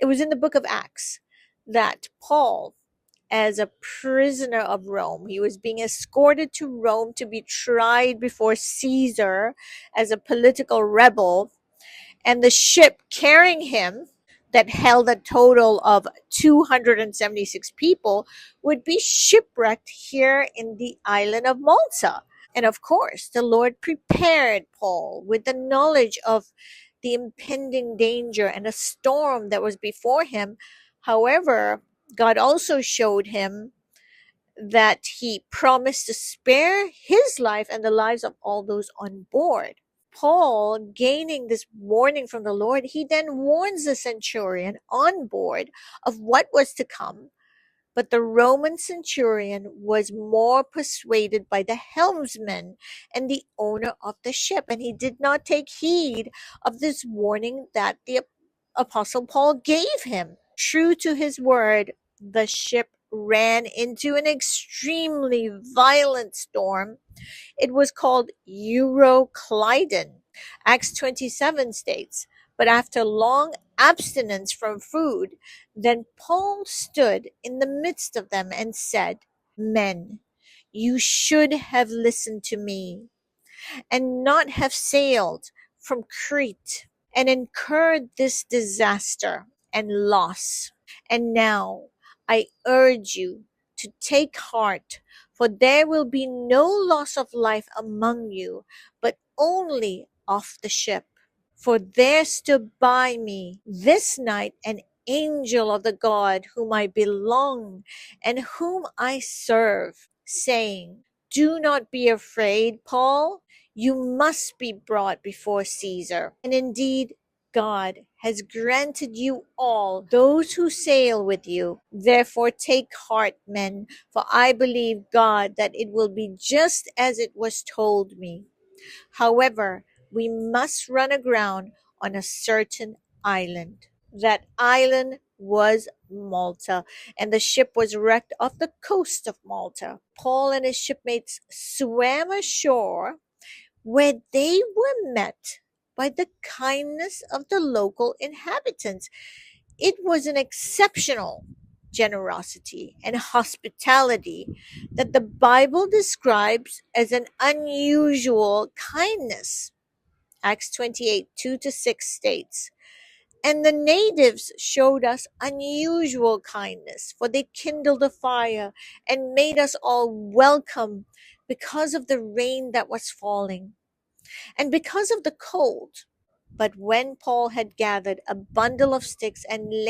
It was in the book of Acts that Paul, as a prisoner of Rome, he was being escorted to Rome to be tried before Caesar as a political rebel, and the ship carrying him that held a total of 276 people would be shipwrecked here in the island of Malta. And of course, the Lord prepared Paul with the knowledge of the impending danger and a storm that was before him. However, God also showed him that he promised to spare his life and the lives of all those on board. Paul, gaining this warning from the Lord, he then warns the centurion on board of what was to come. But the Roman centurion was more persuaded by the helmsman and the owner of the ship, and he did not take heed of this warning that the Apostle Paul gave him. True to his word, the ship ran into an extremely violent storm. It was called Euroclydon. Acts 27 states, "But after long abstinence from food, then Paul stood in the midst of them and said, 'Men, you should have listened to me, and not have sailed from Crete and incurred this disaster and loss. And now I urge you to take heart, for there will be no loss of life among you, but only of the ship. For there stood by me this night an angel of the God whom I belong and whom I serve, saying, Do not be afraid, Paul. You must be brought before Caesar. And indeed, God has granted you all those who sail with you. Therefore take heart, men, for I believe God that it will be just as it was told me. However, we must run aground on a certain island. That island was Malta, and the ship was wrecked off the coast of Malta. Paul and his shipmates swam ashore, where they were met by the kindness of the local inhabitants. It was an exceptional generosity and hospitality that the Bible describes as an unusual kindness. Acts 28 2-6 states, "And the natives showed us unusual kindness, for they kindled a fire and made us all welcome because of the rain that was falling and because of the cold. But when Paul had gathered a bundle of sticks and laid